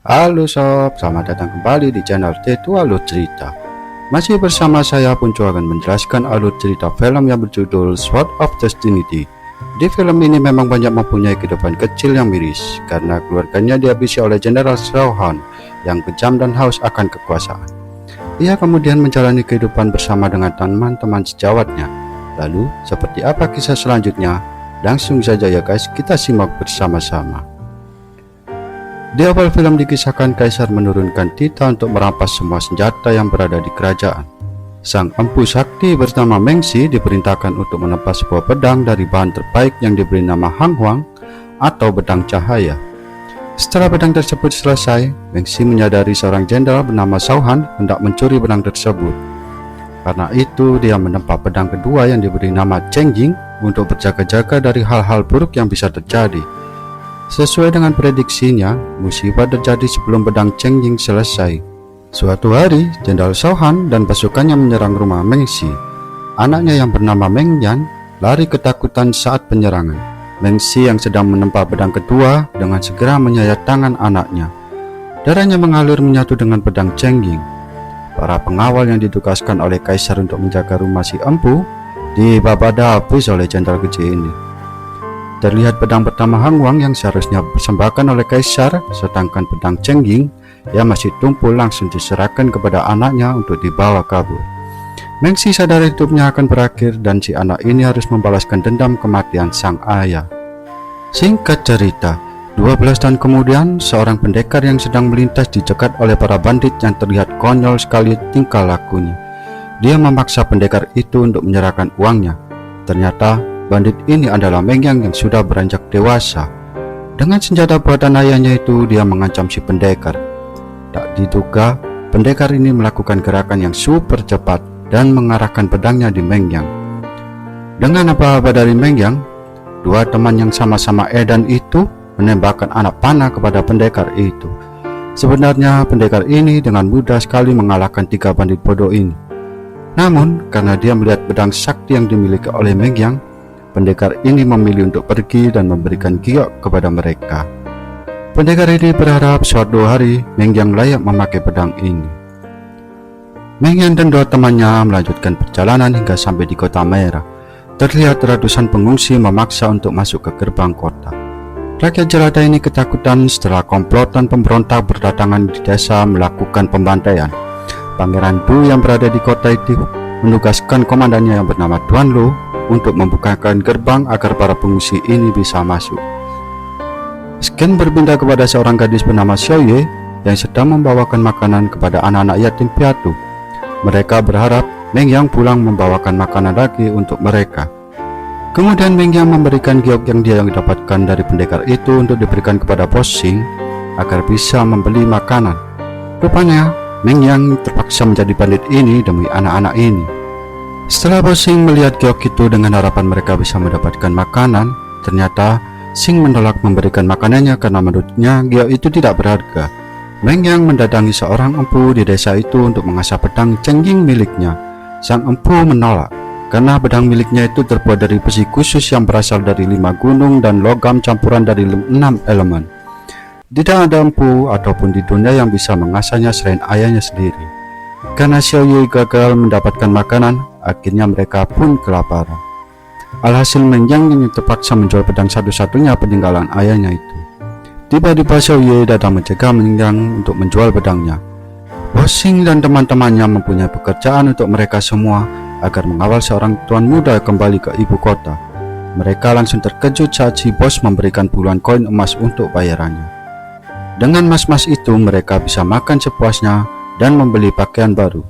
Halo sob, selamat datang kembali di channel Tetu Alur Cerita. Masih bersama saya Punco akan menjelaskan alur cerita film yang berjudul Sword of Destiny. Di film ini memang banyak mempunyai kehidupan kecil yang miris karena keluarganya dihabisi oleh Jenderal Sauhan yang kejam dan haus akan kekuasaan. Ia kemudian menjalani kehidupan bersama dengan teman-teman sejawatnya. Lalu, seperti apa kisah selanjutnya? Langsung saja ya guys, kita simak bersama-sama. Di awal film dikisahkan Kaisar menurunkan Tita untuk merampas semua senjata yang berada di kerajaan. Sang empu sakti bernama Mengxi diperintahkan untuk menempas sebuah pedang dari bahan terbaik yang diberi nama Hang Huang atau pedang cahaya. Setelah pedang tersebut selesai, Mengxi menyadari seorang jenderal bernama Sauhan hendak mencuri pedang tersebut. Karena itu, dia menempa pedang kedua yang diberi nama Cheng Ying untuk berjaga-jaga dari hal-hal buruk yang bisa terjadi. Sesuai dengan prediksinya, musibah terjadi sebelum pedang Cheng Ying selesai. Suatu hari, Jenderal Sauhan dan pasukannya menyerang rumah Mengxi. Anaknya yang bernama Meng Yan lari ketakutan saat penyerangan. Mengxi yang sedang menempa pedang kedua dengan segera menyayat tangan anaknya. Darahnya mengalir menyatu dengan pedang Cheng Ying. Para pengawal yang ditugaskan oleh Kaisar untuk menjaga rumah si empu dibabada habis oleh jenderal kecil ini. Terlihat pedang pertama Hang Huang yang seharusnya dipersembahkan oleh Kaisar, sedangkan pedang Cheng Ying yang masih tumpul langsung diserahkan kepada anaknya untuk dibawa kabur. Mengxi sadar hidupnya akan berakhir dan si anak ini harus membalaskan dendam kematian sang ayah. Singkat cerita, 12 tahun kemudian, seorang pendekar yang sedang melintas dicegat oleh para bandit yang terlihat konyol sekali tingkah lakunya. Dia memaksa pendekar itu untuk menyerahkan uangnya. Ternyata bandit ini adalah Meng Yang yang sudah beranjak dewasa. Dengan senjata buatan ayahnya itu, dia mengancam si pendekar. Tak diduga, pendekar ini melakukan gerakan yang super cepat dan mengarahkan pedangnya di Meng Yang. Dengan aba-aba dari Meng Yang, dua teman yang sama-sama edan itu menembakkan anak panah kepada pendekar itu. Sebenarnya pendekar ini dengan mudah sekali mengalahkan tiga bandit bodoh ini. Namun, karena dia melihat pedang sakti yang dimiliki oleh Meng Yang, pendekar ini memilih untuk pergi dan memberikan giok kepada mereka. Pendekar ini berharap suatu hari Meng Yang layak memakai pedang ini. Meng Yang dan dua temannya melanjutkan perjalanan hingga sampai di Kota Merah. Terlihat ratusan pengungsi memaksa untuk masuk ke gerbang kota. Rakyat jelata ini ketakutan setelah komplotan pemberontak berdatangan di desa melakukan pembantaian. Pangeran Du yang berada di kota itu menugaskan komandannya yang bernama Tuan Lu untuk membukakan gerbang agar para pengungsi ini bisa masuk. Scan berpindah kepada seorang gadis bernama Xiao Ye yang sedang membawakan makanan kepada anak-anak yatim piatu. Mereka berharap Meng Yang pulang membawakan makanan lagi untuk mereka. Kemudian Meng Yang memberikan giok yang dia dapatkan dari pendekar itu untuk diberikan kepada Bos Xing agar bisa membeli makanan. Rupanya Meng Yang terpaksa menjadi bandit ini demi anak-anak ini. Setelah Bos Xing melihat giok itu dengan harapan mereka bisa mendapatkan makanan, ternyata Xing menolak memberikan makanannya karena menurutnya giok itu tidak berharga. Meng Yang mendatangi seorang empu di desa itu untuk mengasah pedang Cheng Ying miliknya. Sang empu menolak karena pedang miliknya itu terbuat dari besi khusus yang berasal dari 5 gunung dan logam campuran dari 6 elemen. Tidak ada empu ataupun di dunia yang bisa mengasahnya selain ayahnya sendiri. Karena Xiao Ye gagal mendapatkan makanan, akhirnya mereka pun kelaparan. Alhasil Meng Yang ini terpaksa menjual pedang satu-satunya peninggalan ayahnya itu. Tiba-tiba Xiao Ye datang mencegah Meng Yang untuk menjual pedangnya. Bos Xing dan teman-temannya mempunyai pekerjaan untuk mereka semua agar mengawal seorang tuan muda kembali ke ibu kota. Mereka langsung terkejut saat si bos memberikan puluhan koin emas untuk bayarannya. Dengan emas-emas itu mereka bisa makan sepuasnya dan membeli pakaian baru.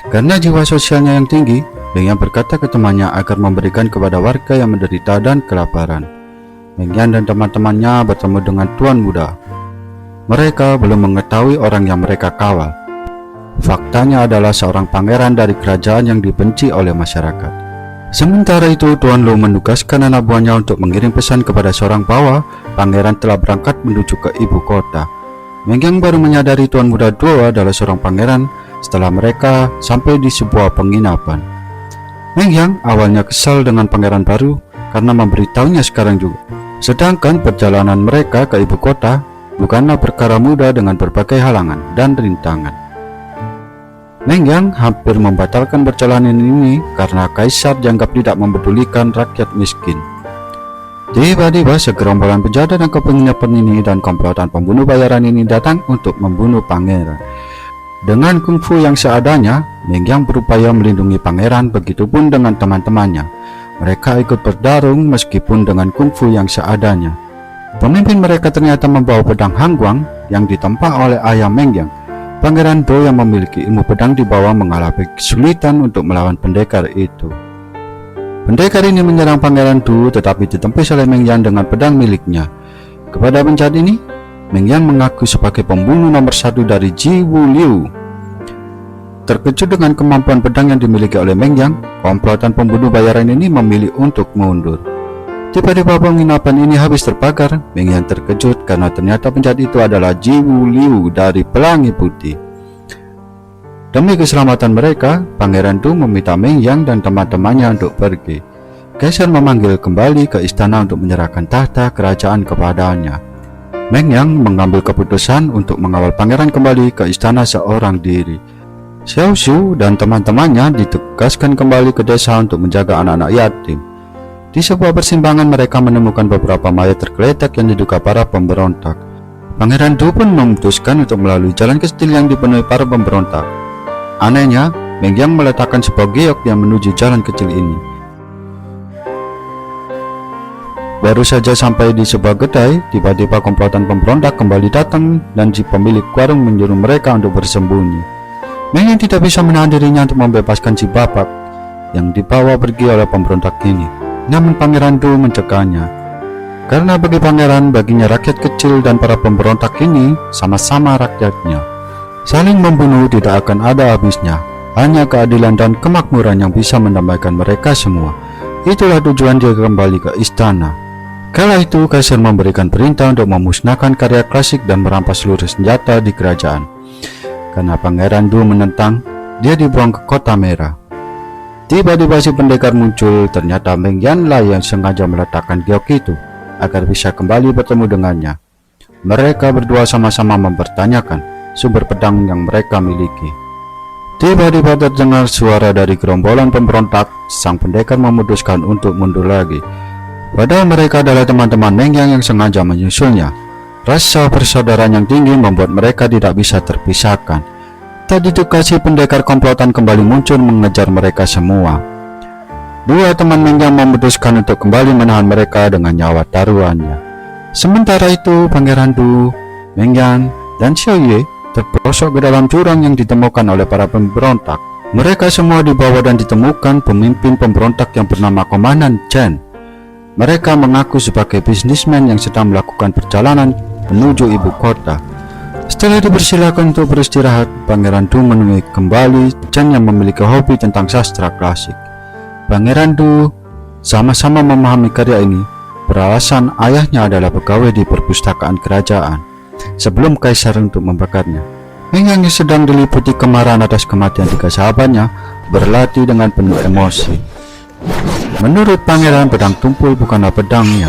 Karena jiwa sosialnya yang tinggi, Meng Yang berkata ke temannya agar memberikan kepada warga yang menderita dan kelaparan. Meng Yang dan teman-temannya bertemu dengan tuan muda. Mereka belum mengetahui orang yang mereka kawal. Faktanya adalah seorang pangeran dari kerajaan yang dibenci oleh masyarakat. Sementara itu, Tuan Lu menugaskan anak buahnya untuk mengirim pesan kepada seorang bahwa pangeran telah berangkat menuju ke ibu kota. Meng Yang baru menyadari Tuan Muda Duo adalah seorang pangeran setelah mereka sampai di sebuah penginapan. Meng Yang awalnya kesal dengan pangeran baru karena memberitahunya sekarang juga. Sedangkan perjalanan mereka ke ibu kota bukanlah perkara mudah dengan berbagai halangan dan rintangan. Meng Yang hampir membatalkan perjalanan ini karena kaisar dianggap tidak mempedulikan rakyat miskin. Tiba-tiba segerombolan penjahat dan penginapan ini dan komplotan pembunuh bayaran ini datang untuk membunuh pangeran. Dengan kungfu yang seadanya, Meng Yang berupaya melindungi pangeran, begitupun dengan teman-temannya. Mereka ikut bertarung meskipun dengan kungfu yang seadanya. Pemimpin mereka ternyata membawa pedang Hangguang yang ditempa oleh ayah Meng Yang. Pangeran Do yang memiliki ilmu pedang di bawah mengalami kesulitan untuk melawan pendekar itu. Pendekar ini menyerang Pangeran Do tetapi ditempis oleh Meng Yang dengan pedang miliknya. Kepada penjahat ini, Meng Yang mengaku sebagai pembunuh nomor 1 dari Ji Wu Liu. Terkejut dengan kemampuan pedang yang dimiliki oleh Meng Yang, komplotan pembunuh bayaran ini memilih untuk mundur. Tiba-tiba penginapan ini habis terbakar. Meng Yang terkejut karena ternyata penjahat itu adalah Ji Wu Liu dari Pelangi Putih. Demi keselamatan mereka, Pangeran Du meminta Meng Yang dan teman-temannya untuk pergi. Kaisar memanggil kembali ke istana untuk menyerahkan tahta kerajaan kepadanya. Meng Yang mengambil keputusan untuk mengawal pangeran kembali ke istana seorang diri. Xiao Shu dan teman-temannya ditugaskan kembali ke desa untuk menjaga anak-anak yatim. Di sebuah persimpangan mereka menemukan beberapa mayat tergeletak yang diduga para pemberontak. Pangeran Du pun memutuskan untuk melalui jalan kecil yang dipenuhi para pemberontak. Anehnya, Meng Yang meletakkan sebuah giok yang menuju jalan kecil ini. Baru saja sampai di sebuah kedai, tiba-tiba komplotan pemberontak kembali datang dan si pemilik warung menyuruh mereka untuk bersembunyi. Meng Yang tidak bisa menahan dirinya untuk membebaskan si bapak yang dibawa pergi oleh pemberontak ini. Namun Pangeran Du mencegahnya. Karena bagi pangeran, baginya rakyat kecil dan para pemberontak ini sama-sama rakyatnya. Saling membunuh tidak akan ada habisnya. Hanya keadilan dan kemakmuran yang bisa mendamaikan mereka semua. Itulah tujuan dia kembali ke istana. Kala itu Kaisar memberikan perintah untuk memusnahkan karya klasik dan merampas seluruh senjata di kerajaan. Karena Pangeran Du menentang, dia dibuang ke Kota Merah. Tiba-tiba si pendekar muncul. Ternyata Meng Yang lah yang sengaja meletakkan giok itu agar bisa kembali bertemu dengannya. Mereka berdua sama-sama mempertanyakan sumber pedang yang mereka miliki. Tiba-tiba terdengar suara dari gerombolan pemberontak. Sang pendekar memutuskan untuk mundur lagi. Padahal mereka adalah teman-teman Meng Yang yang sengaja menyusulnya. Rasa persaudaraan yang tinggi membuat mereka tidak bisa terpisahkan. Tadi itu si pendekar komplotan kembali muncul mengejar mereka semua. Dua teman Meng Yang memutuskan untuk kembali menahan mereka dengan nyawa taruhannya. Sementara itu Pangeran Du, Meng Yang, dan Xiao Ye terperosok ke dalam jurang yang ditemukan oleh para pemberontak. Mereka semua dibawa dan ditemukan pemimpin pemberontak yang bernama Komandan Chen. Mereka mengaku sebagai bisnismen yang sedang melakukan perjalanan menuju ibu kota. Setelah dipersilakan untuk beristirahat, Pangeran Du menemui kembali Chen yang memiliki hobi tentang sastra klasik. Pangeran Du sama-sama memahami karya ini beralasan ayahnya adalah pegawai di perpustakaan kerajaan sebelum kaisar untuk membakarnya. Meng Yang sedang diliputi kemarahan atas kematian tiga sahabatnya berlatih dengan penuh emosi. Menurut pangeran, pedang tumpul bukanlah pedangnya,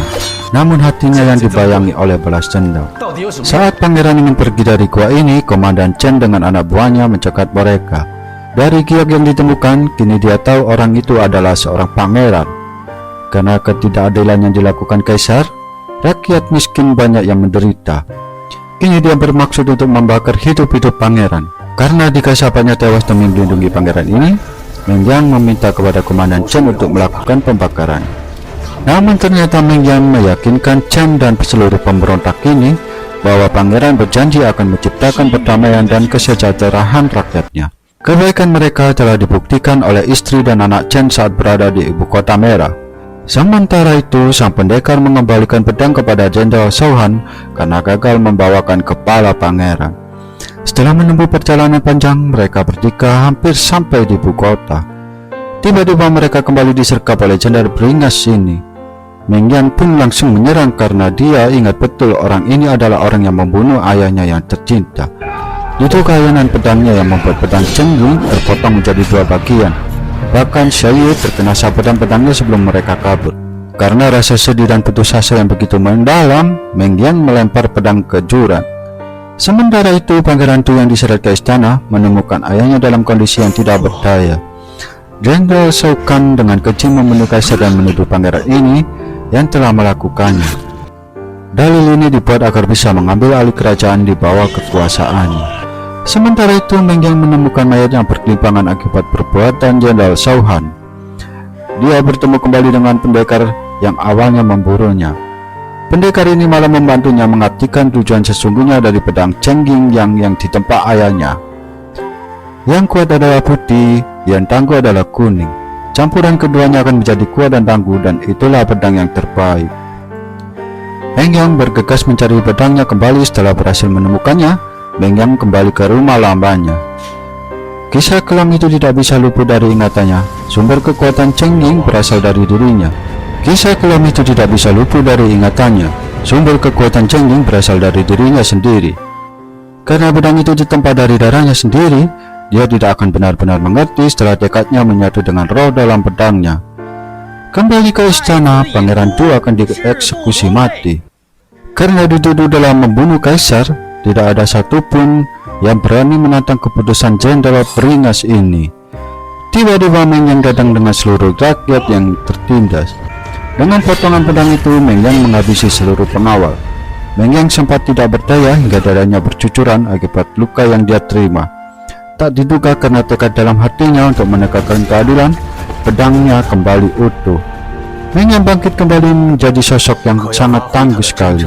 namun hatinya yang dibayangi oleh balas dendam. Saat pangeran ingin pergi dari gua ini, Komandan Chen dengan anak buahnya mencegat mereka. Dari giok yang ditemukan, kini dia tahu orang itu adalah seorang pangeran. Karena ketidakadilan yang dilakukan kaisar, rakyat miskin banyak yang menderita. Kini dia bermaksud untuk membakar hidup-hidup pangeran. Karena tiga sahabatnya tewas demi melindungi pangeran ini, Meng Yang meminta kepada Komandan Chen untuk melakukan pembakaran. Namun ternyata Meng Yang meyakinkan Chen dan seluruh pemberontak ini bahwa pangeran berjanji akan menciptakan perdamaian dan kesejahteraan rakyatnya. Kebaikan mereka telah dibuktikan oleh istri dan anak Chen saat berada di ibu kota merah. Sementara itu, sang pendekar mengembalikan pedang kepada Jenderal Shao Han karena gagal membawakan kepala pangeran. Setelah menempuh perjalanan panjang, mereka bertiga hampir sampai di ibu kota. Tiba-tiba mereka kembali disergap oleh jenderal beringas ini. Meng Yang pun langsung menyerang karena dia ingat betul orang ini adalah orang yang membunuh ayahnya yang tercinta. Itu kayanan pedangnya yang membuat pedang Chen Yun terpotong menjadi dua bagian. Bahkan Xiao Ye terkena sabetan pedangnya sebelum mereka kabur. Karena rasa sedih dan putus asa yang begitu mendalam, Meng Yang melempar pedang ke jurang. Sementara itu, Pangeran Tu yang diseret ke istana menemukan ayahnya dalam kondisi yang tidak berdaya. Jenderal Shao Kahn dengan keji membunuh kaisar dan menuduh pangeran ini yang telah melakukannya. Dalil ini dibuat agar bisa mengambil alih kerajaan di bawah kekuasaannya. Sementara itu, Meng Yang menemukan mayat yang bergelimpangan akibat perbuatan Jenderal Shao Han. Dia bertemu kembali dengan pendekar yang awalnya memburunya. Pendekar ini malah membantunya mengartikan tujuan sesungguhnya dari pedang Cheng Ying yang ditempa ayahnya. Yang kuat adalah putih, yang tangguh adalah kuning. Campuran keduanya akan menjadi kuat dan tangguh, dan itulah pedang yang terbaik. Meng Yang bergegas mencari pedangnya kembali. Setelah berhasil menemukannya, Meng Yang kembali ke rumah lamanya. Kisah kelam itu tidak bisa luput dari ingatannya. Sumber kekuatan Cheng Ying berasal dari dirinya. Kisah kelam itu tidak bisa luput dari ingatannya. Sumber kekuatan Cheng Ying berasal dari dirinya sendiri. Karena pedang itu ditempa dari darahnya sendiri, dia tidak akan benar-benar mengerti setelah tekadnya menyatu dengan roh dalam pedangnya. Kembali ke istana, Pangeran Tu akan dieksekusi mati. Karena dituduh dalam membunuh kaisar, tidak ada satupun yang berani menantang keputusan jenderal beringas ini. Tiba-tiba Meng Yang datang dengan seluruh rakyat yang tertindas. Dengan potongan pedang itu, Meng Yang menghabisi seluruh pengawal. Meng Yang sempat tidak berdaya hingga dadanya bercucuran akibat luka yang dia terima. Tak diduga karena tekad dalam hatinya untuk menegakkan keadilan, pedangnya kembali utuh. Meng Yang bangkit kembali menjadi sosok yang sangat tangguh sekali.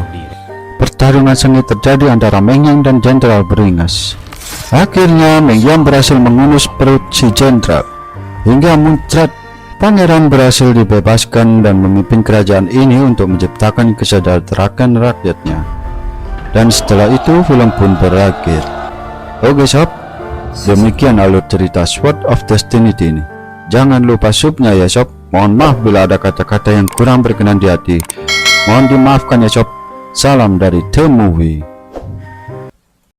Pertarungan sengit terjadi antara Meng Yang dan Jenderal beringas. Akhirnya Meng Yang berhasil mengunus perut si jenderal hingga muncrat. Pangeran berhasil dibebaskan dan memimpin kerajaan ini untuk menciptakan kesejahteraan rakyatnya. Dan setelah itu film pun berakhir. Oke sob, demikian alur cerita Sword of Destiny ini. Jangan lupa subnya ya sob. Mohon maaf bila ada kata-kata yang kurang berkenan di hati. Mohon dimaafkan ya sob. Salam dari The Movie.